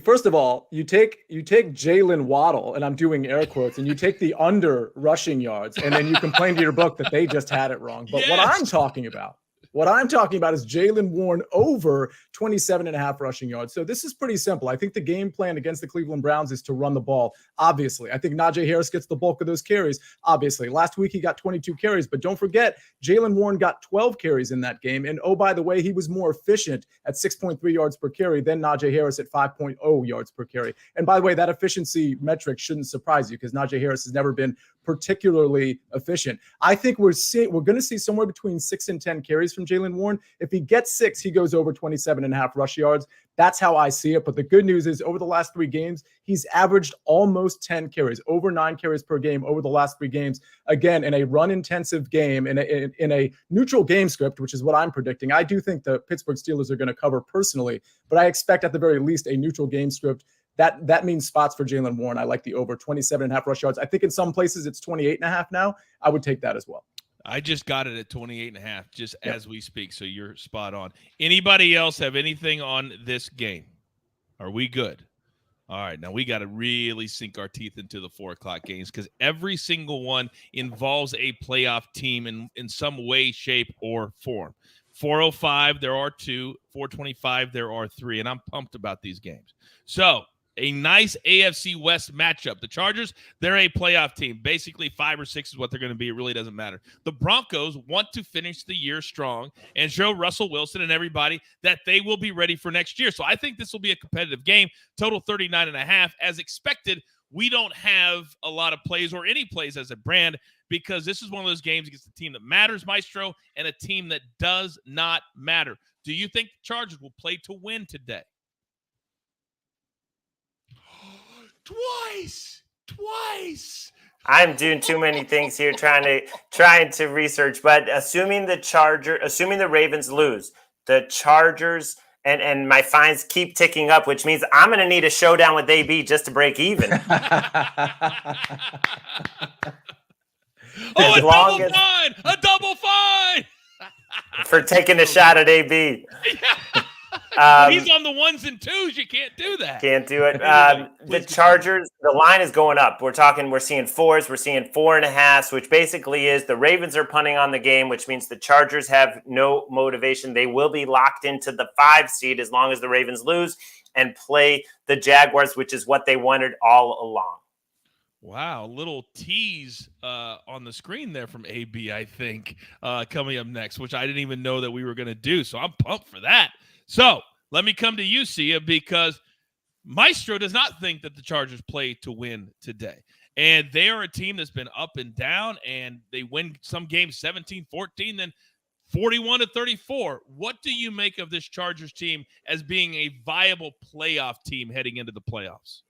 first of all, you take Jalen Waddle, and I'm doing air quotes, and you take the under rushing yards, and then you complain to your book that they just had it wrong. But
Yes.
What I'm talking about What I'm talking about is Jaylen Warren over 27.5 rushing yards. So this is pretty simple. I think the game plan against the Cleveland Browns is to run the ball. Obviously, I think Najee Harris gets the bulk of those carries. Obviously, last week he got 22 carries, but don't forget Jaylen Warren got 12 carries in that game. And oh, by the way, he was more efficient at 6.3 yards per carry than Najee Harris at 5.0 yards per carry. And by the way, that efficiency metric shouldn't surprise you because Najee Harris has never been particularly efficient. I think we're going to see somewhere between 6 and 10 carries from Jaylen Warren. If he gets 6, he goes over 27.5 rush yards. That's how I see it. But the good news is over the last 3 games, he's averaged almost 10 carries, over 9 carries per game over the last 3 games. Again, in a run-intensive game, in a neutral game script, which is what I'm predicting. I do think the Pittsburgh Steelers are going to cover personally, but I expect at the very least a neutral game script. That means spots for Jaylen Warren. I like the over 27.5 rush yards. I think in some places it's 28.5 now. I would take that as well.
I just got it at 28.5 just as we speak, so you're spot on. Anybody else have anything on this game? Are we good? All right, now we got to really sink our teeth into the 4 o'clock games because every single one involves a playoff team in some way, shape, or form. 4:05, there are 2. 4:25, there are 3, and I'm pumped about these games. So, a nice AFC West matchup. The Chargers, they're a playoff team. Basically, 5 or 6 is what they're going to be. It really doesn't matter. The Broncos want to finish the year strong and show Russell Wilson and everybody that they will be ready for next year. So I think this will be a competitive game. Total 39.5. As expected, we don't have a lot of plays or any plays as a brand because this is one of those games against a team that matters, Maestro, and a team that does not matter. Do you think the Chargers will play to win today? Twice.
I'm doing too many things here trying to research, but assuming the Ravens lose, the Chargers and my fines keep ticking up, which means I'm going to need a showdown with AB just to break even.
A double fine
for taking a shot at AB.
He's on the 1s and 2s. You can't do that.
Can't do it. The Chargers, the line is going up. We're seeing 4s. We're seeing 4.5s, which basically is the Ravens are punting on the game, which means the Chargers have no motivation. They will be locked into the 5 seed as long as the Ravens lose and play the Jaguars, which is what they wanted all along.
Wow, little tease on the screen there from AB, I think, coming up next, which I didn't even know that we were going to do. So I'm pumped for that. So let me come to you, Sia, because Maestro does not think that the Chargers play to win today. And they are a team that's been up and down, and they win some games 17-14, then 41-34. What do you make of this Chargers team as being a viable playoff team heading into the playoffs?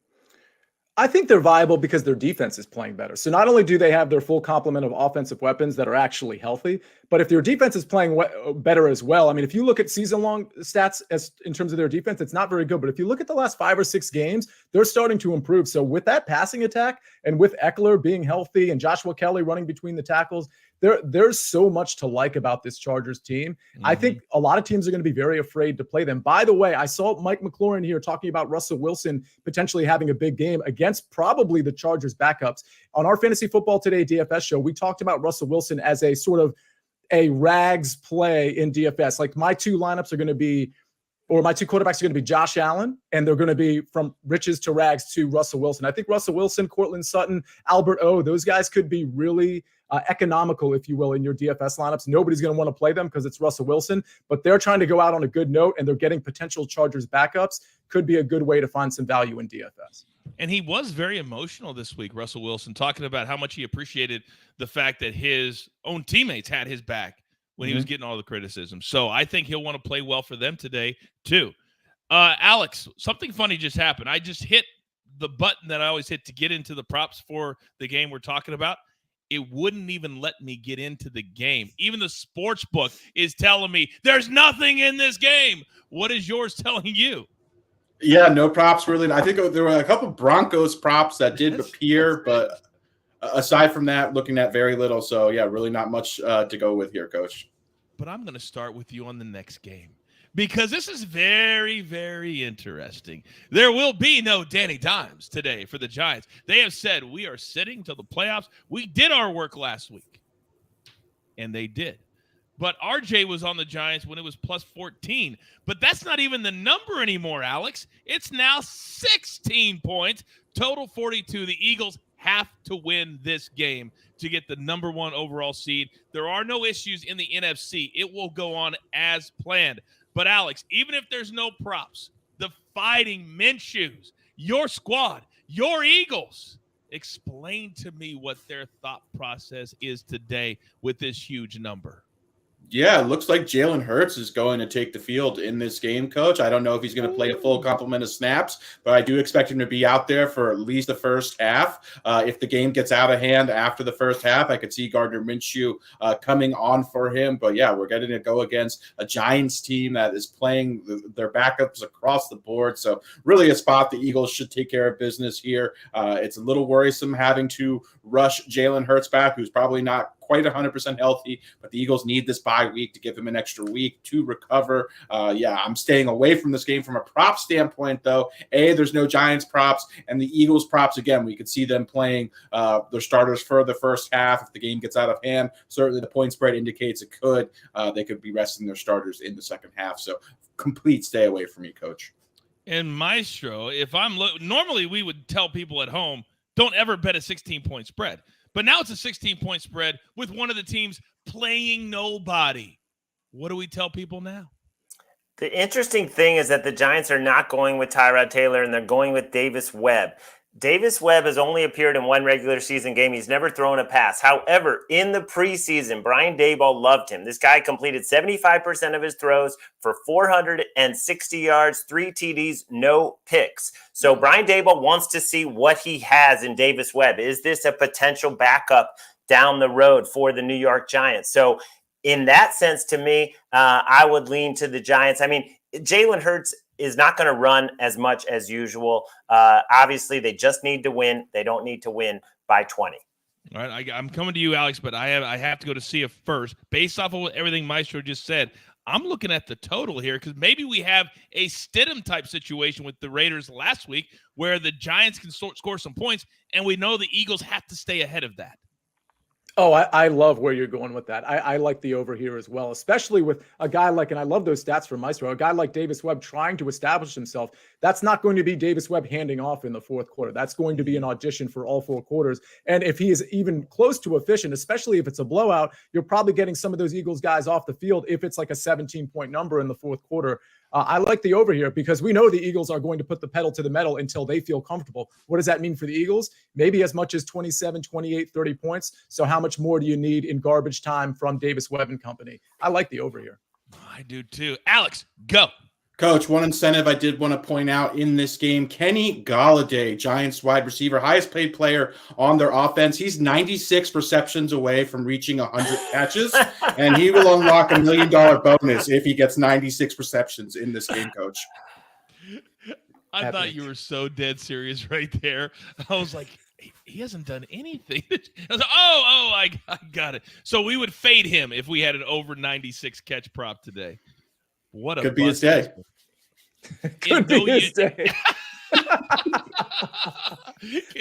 I think they're viable because their defense is playing better. So not only do they have their full complement of offensive weapons that are actually healthy, but if their defense is playing better as well. I mean, if you look at season-long stats in terms of their defense, it's not very good. But if you look at the last 5 or 6 games, they're starting to improve. So with that passing attack and with Eckler being healthy and Joshua Kelly running between the tackles, there's so much to like about this Chargers team. Mm-hmm. I think a lot of teams are going to be very afraid to play them. By the way, I saw Mike McLaurin here talking about Russell Wilson potentially having a big game against probably the Chargers backups. On our Fantasy Football Today DFS show, we talked about Russell Wilson as a sort of a rags play in DFS. Like my 2 lineups are going to be, or my 2 quarterbacks are going to be Josh Allen, and they're going to be from riches to rags to Russell Wilson. I think Russell Wilson, Cortland Sutton, Albert O, those guys could be really economical, if you will, in your DFS lineups. Nobody's going to want to play them because it's Russell Wilson, but they're trying to go out on a good note, and they're getting potential Chargers backups. Could be a good way to find some value in DFS.
And he was very emotional this week, Russell Wilson, talking about how much he appreciated the fact that his own teammates had his back when he was getting all the criticism. So I think he'll want to play well for them today, too. Alex, something funny just happened. I just hit the button that I always hit to get into the props for the game we're talking about. It wouldn't even let me get into the game. Even the sports book is telling me there's nothing in this game. What is yours telling you?
Yeah, no props really. I think there were a couple Broncos props that did appear, but aside from that, looking at very little. So, yeah, really not much to go with here, Coach.
But I'm going to start with you on the next game because this is very, very interesting. There will be no Danny Dimes today for the Giants. They have said we are sitting till the playoffs. We did our work last week, and they did. but RJ was on the Giants when it was plus 14. But that's not even the number anymore, Alex. It's now 16 points, total 42. The Eagles have to win this game to get the number 1 overall seed. There are no issues in the NFC. It will go on as planned. But, Alex, even if there's no props, the Fighting Minshew's, your squad, your Eagles, explain to me what their thought process is today with this huge number.
Yeah, it looks like Jalen Hurts is going to take the field in this game, Coach. I don't know if he's going to play a full complement of snaps, but I do expect him to be out there for at least the first half. If the game gets out of hand after the first half, I could see Gardner Minshew coming on for him. But, yeah, we're getting to go against a Giants team that is playing their backups across the board. So really a spot the Eagles should take care of business here. It's a little worrisome having to rush Jalen Hurts back, who's probably not quite 100% healthy, but the Eagles need this bye week to give him an extra week to recover. I'm staying away from this game from a prop standpoint, though. There's no Giants props, and the Eagles props, again, we could see them playing their starters for the first half. If the game gets out of hand, certainly the point spread indicates it could. They could be resting their starters in the second half. So complete stay away from me, Coach.
And Maestro, if I'm normally we would tell people at home, don't ever bet a 16-point spread. But now it's a 16-point spread with one of the teams playing nobody. What do we tell people now?
The interesting thing is that the Giants are not going with Tyrod Taylor, and they're going with Davis Webb. Davis Webb has only appeared in one regular season game. He's never thrown a pass. However, in the preseason, Brian Daboll loved him. This guy completed 75% of his throws for 460 yards, 3 TDs, no picks. So Brian Daboll wants to see what he has in Davis Webb. Is this a potential backup down the road for the New York Giants? So in that sense, to me, I would lean to the Giants. I mean, Jalen Hurts is not going to run as much as usual. Obviously, they just need to win. They don't need to win by 20.
All right, I'm coming to you, Alex, but I have to go to Sia first. Based off of everything Maestro just said, I'm looking at the total here because maybe we have a Stidham-type situation with the Raiders last week where the Giants can score some points, and we know the Eagles have to stay ahead of that.
Oh, I love where you're going with that. I like the over here as well, especially with a guy like, and I love those stats from Maestro, a guy like Davis Webb trying to establish himself. That's not going to be Davis Webb handing off in the fourth quarter. That's going to be an audition for all 4 quarters. And if he is even close to efficient, especially if it's a blowout, you're probably getting some of those Eagles guys off the field if it's like a 17-point number in the fourth quarter. I like the over here because we know the Eagles are going to put the pedal to the metal until they feel comfortable. What does that mean for the Eagles? Maybe as much as 27, 28, 30 points. So how much more do you need in garbage time from Davis Webb and company? I like the over here.
I do too. Alex, go.
Coach, one incentive I did want to point out in this game, Kenny Golladay, Giants wide receiver, highest paid player on their offense. He's 96 receptions away from reaching 100 catches, and he will unlock $1 million bonus if he gets 96 receptions in this game, Coach.
I thought you were so dead serious right there. I was like, he hasn't done anything. I was like, I got it. So we would fade him if we had an over 96 catch prop today. What a
could be his day.
Could be his day.
Can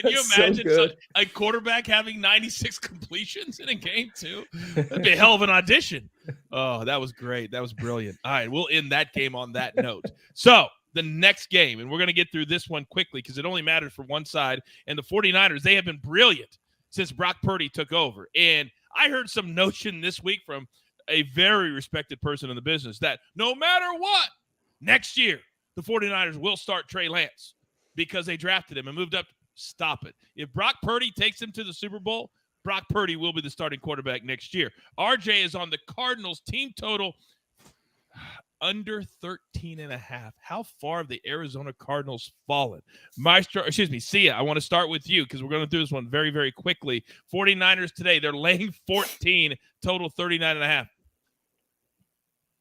you imagine a quarterback having 96 completions in a game too? That'd be a hell of an audition. Oh, that was great. That was brilliant. All right, we'll end that game on that note. So the next game, and we're going to get through this one quickly because it only matters for one side, and the 49ers, they have been brilliant since Brock Purdy took over. And I heard some notion this week from a very respected person in the business that no matter what, next year, the 49ers will start Trey Lance because they drafted him and moved up. Stop it. If Brock Purdy takes him to the Super Bowl, Brock Purdy will be the starting quarterback next year. RJ is on the Cardinals team total under 13.5. How far have the Arizona Cardinals fallen? Sia, I want to start with you because we're going to do this one very, very quickly. 49ers today, they're laying 14, total 39.5.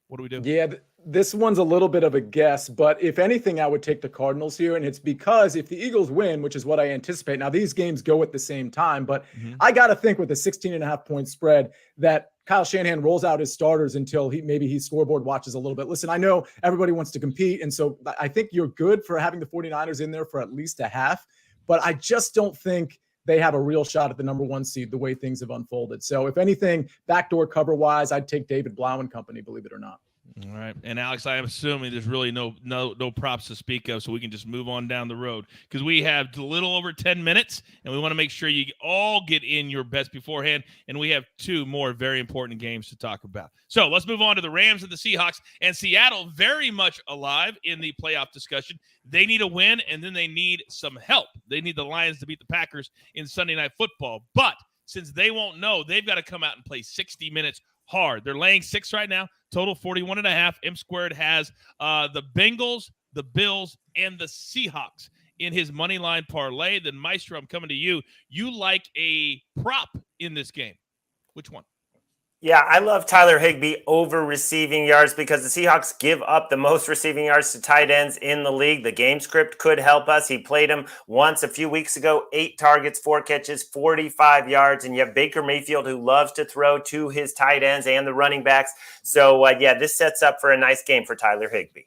What do we do?
Yeah, this one's a little bit of a guess, but if anything, I would take the Cardinals here. And it's because if the Eagles win, which is what I anticipate, now these games go at the same time, but I got to think with a 16.5-point spread that Kyle Shanahan rolls out his starters until he scoreboard watches a little bit. Listen, I know everybody wants to compete, and so I think you're good for having the 49ers in there for at least a half, but I just don't think they have a real shot at the number 1 seed the way things have unfolded. So if anything, backdoor cover-wise, I'd take David Blau and company, believe it or not.
All right. And Alex, I am assuming there's really no props to speak of, so we can just move on down the road because we have a little over 10 minutes, and we want to make sure you all get in your bets beforehand, and we have 2 more very important games to talk about. So let's move on to the Rams and the Seahawks, and Seattle very much alive in the playoff discussion. They need a win, and then they need some help. They need the Lions to beat the Packers in Sunday Night Football, but since they won't know, they've got to come out and play 60 minutes hard. They're laying 6 right now, total 41.5. M Squared has the Bengals, the Bills, and the Seahawks in his money line parlay. Then Maestro, I'm coming to you. You like a prop in this game. Which one?
Yeah, I love Tyler Higbee over receiving yards because the Seahawks give up the most receiving yards to tight ends in the league. The game script could help us. He played him once a few weeks ago, 8 targets, 4 catches, 45 yards. And you have Baker Mayfield who loves to throw to his tight ends and the running backs. So, this sets up for a nice game for Tyler Higbee.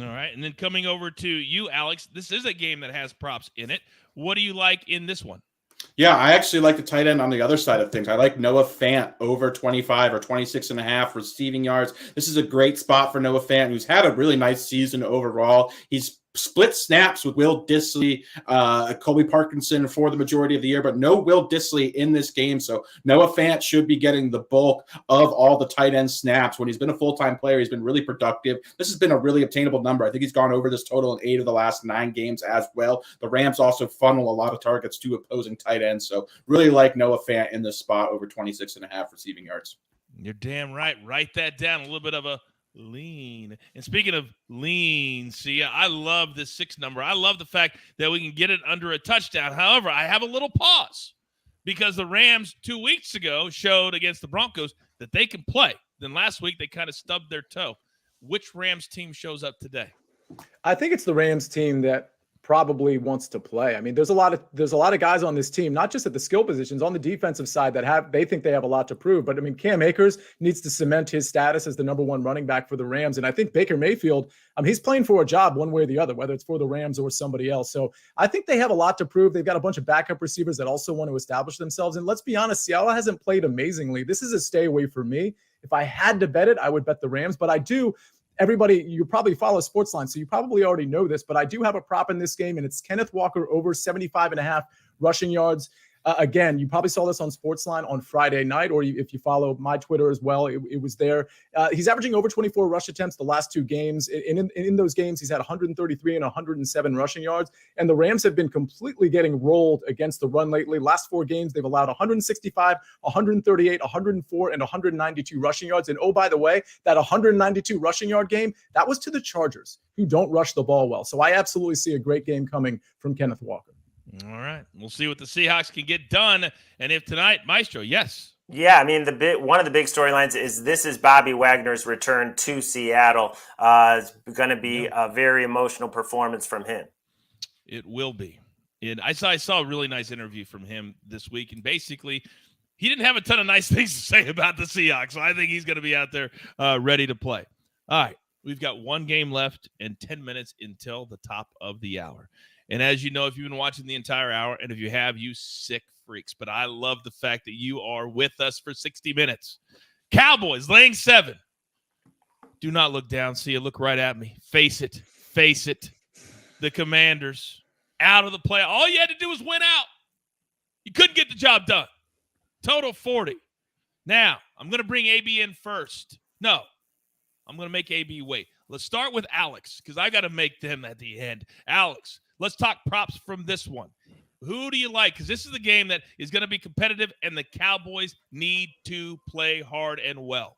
All right. And then coming over to you, Alex, this is a game that has props in it. What do you like in this one?
Yeah, I actually like the tight end on the other side of things. I like Noah Fant over 25 or 26.5 receiving yards. This is a great spot for Noah Fant, who's had a really nice season overall. He's split snaps with Will Dissly, Colby Parkinson for the majority of the year, but no Will Dissly in this game. So Noah Fant should be getting the bulk of all the tight end snaps. When he's been a full-time player, he's been really productive. This has been a really obtainable number. I think he's gone over this total in 8 of the last 9 games as well. The Rams also funnel a lot of targets to opposing tight ends. So really like Noah Fant in this spot over 26.5 receiving yards.
You're damn right. Write that down. A little bit of a lean. And speaking of lean, see, I love this 6 number. I love the fact that we can get it under a touchdown. However, I have a little pause because the Rams 2 weeks ago showed against the Broncos that they can play. Then last week they kind of stubbed their toe. Which Rams team shows up today?
I think it's the Rams team that probably wants to play. I mean, there's a lot of guys on this team, not just at the skill positions, on the defensive side they think they have a lot to prove. But I mean, Cam Akers needs to cement his status as the number 1 running back for the Rams. And I think Baker Mayfield, he's playing for a job one way or the other, whether it's for the Rams or somebody else. So I think they have a lot to prove. They've got a bunch of backup receivers that also want to establish themselves. And let's be honest, Seattle hasn't played amazingly. This is a stay away for me. If I had to bet it, I would bet the Rams, but I do. Everybody, you probably follow SportsLine, so you probably already know this, but I do have a prop in this game, and it's Kenneth Walker over 75.5 rushing yards. Again, you probably saw this on SportsLine on Friday night, or if you follow my Twitter as well, it was there. He's averaging over 24 rush attempts the last 2 games. In those games, he's had 133 and 107 rushing yards. And the Rams have been completely getting rolled against the run lately. Last 4 games, they've allowed 165, 138, 104, and 192 rushing yards. And oh, by the way, that 192 rushing yard game, that was to the Chargers, who don't rush the ball well. So I absolutely see a great game coming from Kenneth Walker.
All right. We'll see what the Seahawks can get done. And if tonight, Maestro, yes.
Yeah, I mean, one of the big storylines is this is Bobby Wagner's return to Seattle. It's going to be a very emotional performance from him.
It will be. And I saw a really nice interview from him this week. And basically, he didn't have a ton of nice things to say about the Seahawks. So I think he's going to be out there ready to play. All right. We've got 1 game left and 10 minutes until the top of the hour. And as you know, if you've been watching the entire hour, and if you have, you sick freaks. But I love the fact that you are with us for 60 minutes. Cowboys laying 7. Do not look down. See you. Look right at me. Face it. Face it. The Commanders out of the play. All you had to do was win out. You couldn't get the job done. Total 40. Now, I'm going to bring AB in first. No, I'm going to make AB wait. Let's start with Alex because I got to make them at the end. Alex, let's talk props from this one. Who do you like? Because this is the game that is going to be competitive, and the Cowboys need to play hard and well.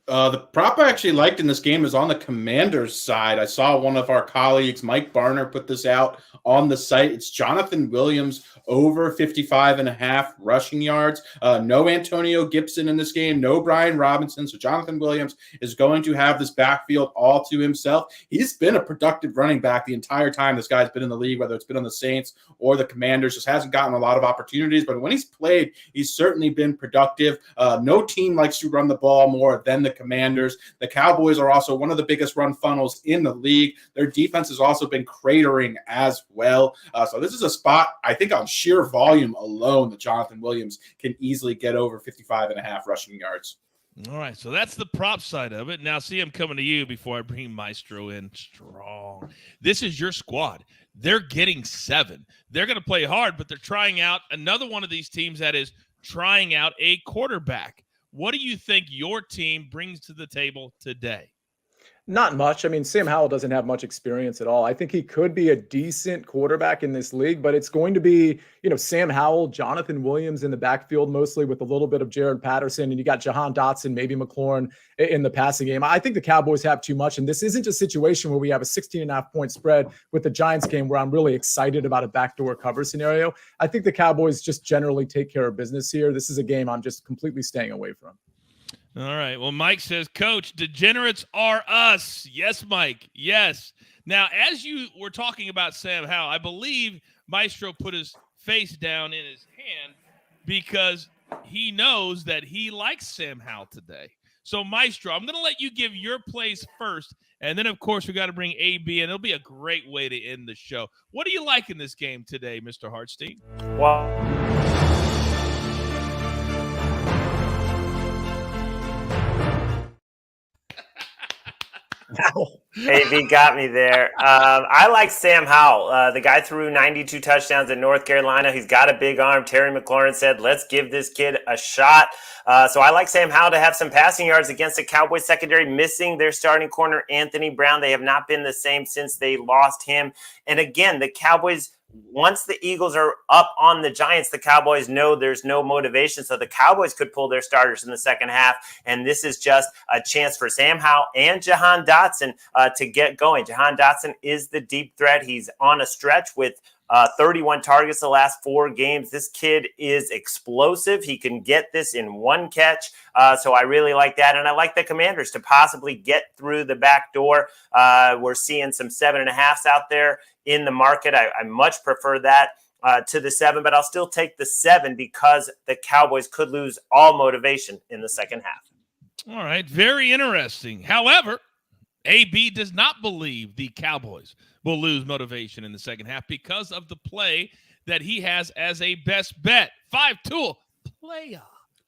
The prop I actually liked in this game is on the Commanders side. I saw one of our colleagues, Mike Barner, put this out on the site. It's Jonathan Williams over 55.5 rushing yards. No Antonio Gibson in this game, no Brian Robinson. So Jonathan Williams is going to have this backfield all to himself. He's been a productive running back the entire time this guy's been in the league, whether it's been on the Saints or the Commanders. Just hasn't gotten a lot of opportunities, but when he's played, he's certainly been productive. No team likes to run the ball more than the Commanders. The Cowboys are also one of the biggest run funnels in the league. Their defense has also been cratering as well. So this is a spot, I think, on sheer volume alone that Jonathan Williams can easily get over 55.5 rushing yards.
All right, so that's the prop side of it. Now, see, I'm coming to you before I bring Maestro in strong. This is your squad. They're getting 7. They're going to play hard, but they're trying out another one of these teams that is trying out a quarterback. What do you think your team brings to the table today?
Not much. I mean, Sam Howell doesn't have much experience at all. I think he could be a decent quarterback in this league, but it's going to be, Sam Howell, Jonathan Williams in the backfield, mostly with a little bit of Jared Patterson, and you got Jahan Dotson, maybe McLaurin in the passing game. I think the Cowboys have too much, and this isn't a situation where we have a 16.5-point spread with the Giants game where I'm really excited about a backdoor cover scenario. I think the Cowboys just generally take care of business here. This is a game I'm just completely staying away from.
All right. Well, Mike says, Coach, degenerates are us. Yes, Mike. Yes. Now, as you were talking about Sam Howell, I believe Maestro put his face down in his hand because he knows that he likes Sam Howell today. So, Maestro, I'm going to let you give your plays first. And then, of course, we got to bring AB, and it'll be a great way to end the show. What do you like in this game today, Mr. Hartstein?
Well, AB got me there. I like Sam Howell. The guy threw 92 touchdowns in North Carolina. He's got a big arm. Terry McLaurin said, let's give this kid a shot. So I like Sam Howell to have some passing yards against the Cowboys secondary, missing their starting corner, Anthony Brown. They have not been the same since they lost him. And again, the Cowboys, once the Eagles are up on the Giants, the Cowboys know there's no motivation. So the Cowboys could pull their starters in the second half. And this is just a chance for Sam Howell and Jahan Dotson to get going. Jahan Dotson is the deep threat. He's on a stretch with 31 targets the last 4 games. This kid is explosive. He can get this in one catch. So I really like that. And I like the Commanders to possibly get through the back door. We're seeing some 7.5s out there in the market. I much prefer that to the 7, but I'll still take the 7 because the Cowboys could lose all motivation in the second half.
All right. Very interesting. However, AB does not believe the Cowboys will lose motivation in the second half because of the play that he has as a best bet. 5-tool player.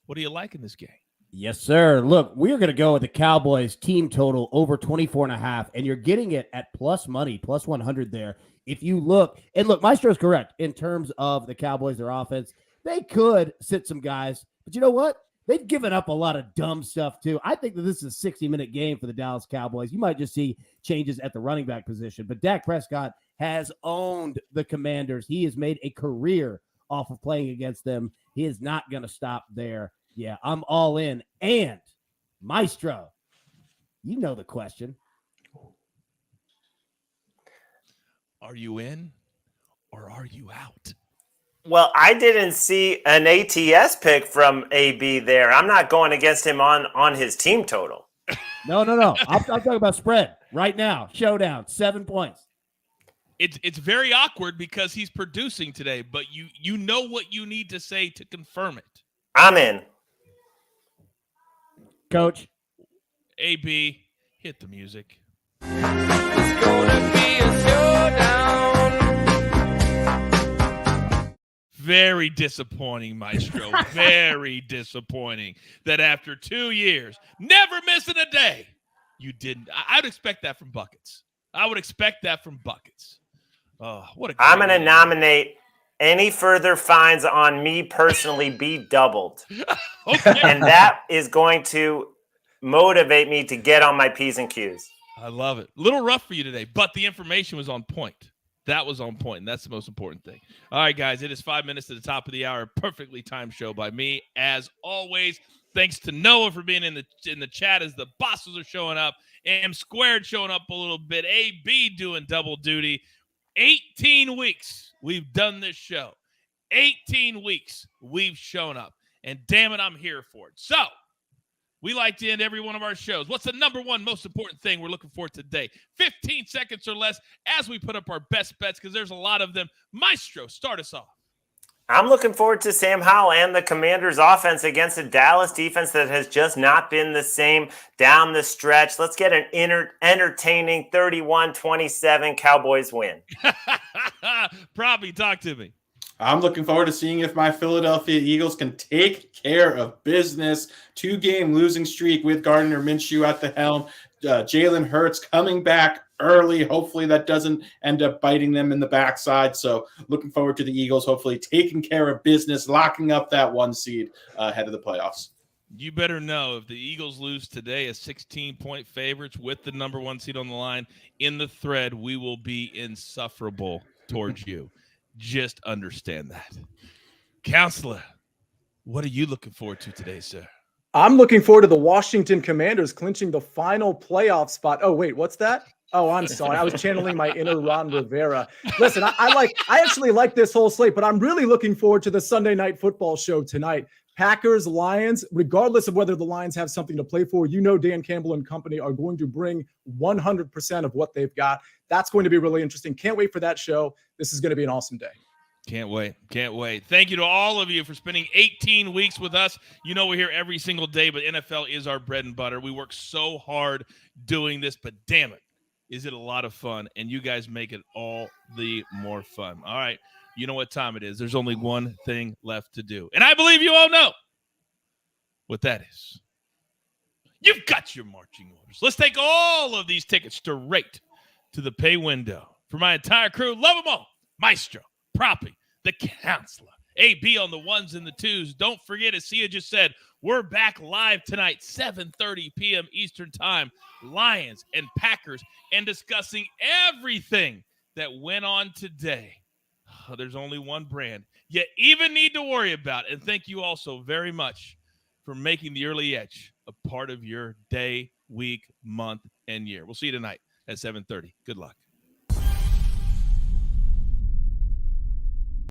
What do you like in this game?
Yes, sir. Look, we're going to go with the Cowboys team total over 24.5, and you're getting it at plus money, plus 100 there. If you look, and look, Maestro's correct in terms of the Cowboys, their offense. They could sit some guys, but you know what? They've given up a lot of dumb stuff, too. I think that this is a 60-minute game for the Dallas Cowboys. You might just see changes at the running back position, but Dak Prescott has owned the Commanders. He has made a career off of playing against them. He is not going to stop there. Yeah, I'm all in. And Maestro, you know the question.
Are you in or are you out?
Well, I didn't see an ATS pick from AB there. I'm not going against him on his team total.
No. I'm talking about spread right now. Showdown, 7 points.
It's very awkward because he's producing today, but you know what you need to say to confirm it.
I'm in.
Coach.
AB, hit the music.
It's gonna be a showdown.
Very disappointing, Maestro. Very disappointing that after 2 years, never missing a day, you didn't. I would expect that from Buckets. I would expect that from Buckets. Oh, what a!
I'm going to nominate any further fines on me personally be doubled.
Okay.
And that is going to motivate me to get on my P's and Q's.
I love it. A little rough for you today, but the information was on point. That was on point, and that's the most important thing. All right, guys, it is 5 minutes to the top of the hour. Perfectly timed show by me, as always. Thanks to Noah for being in the chat as the bosses are showing up. M Squared showing up a little bit. AB doing double duty. 18 weeks we've done this show. 18 weeks we've shown up. And damn it, I'm here for it. So, we like to end every one of our shows. What's the number one most important thing we're looking for today? 15 seconds or less as we put up our best bets because there's a lot of them. Maestro, start us off.
I'm looking forward to Sam Howell and the Commanders' offense against a Dallas defense that has just not been the same down the stretch. Let's get an entertaining 31-27 Cowboys win.
Probably talk to me.
I'm looking forward to seeing if my Philadelphia Eagles can take care of business. 2-game losing streak with Gardner Minshew at the helm. Jalen Hurts coming back early. Hopefully that doesn't end up biting them in the backside. So looking forward to the Eagles hopefully taking care of business, locking up that 1 seed ahead of the playoffs.
You better know if the Eagles lose today as 16-point favorites with the number 1 seed on the line in the thread, we will be insufferable towards you. Just understand that. Counselor, what are you looking forward to today, sir?
I'm looking forward to the Washington Commanders clinching the final playoff spot. Oh, wait, what's that? Oh, I'm sorry. I was channeling my inner Ron Rivera. Listen, I actually like this whole slate, but I'm really looking forward to the Sunday Night Football show tonight. Packers, Lions, regardless of whether the Lions have something to play for, Dan Campbell and company are going to bring 100% of what they've got. That's going to be really interesting. Can't wait for that show. This is going to be an awesome day.
Can't wait. Can't wait. Thank you to all of you for spending 18 weeks with us. You know we're here every single day, but NFL is our bread and butter. We work so hard doing this, but damn it, is it a lot of fun, and you guys make it all the more fun. All right, you know what time it is. There's only one thing left to do, and I believe you all know what that is. You've got your marching orders. Let's take all of these tickets straight to the pay window. For my entire crew, love them all. Maestro, Proppy, the counselor, AB on the ones and the twos. Don't forget, as Sia just said, we're back live tonight, 7:30 p.m. Eastern Time, Lions and Packers, and discussing everything that went on today. Oh, there's only one brand you even need to worry about. And thank you all so very much for making the Early Edge a part of your day, week, month, and year. We'll see you tonight at 7:30. Good luck.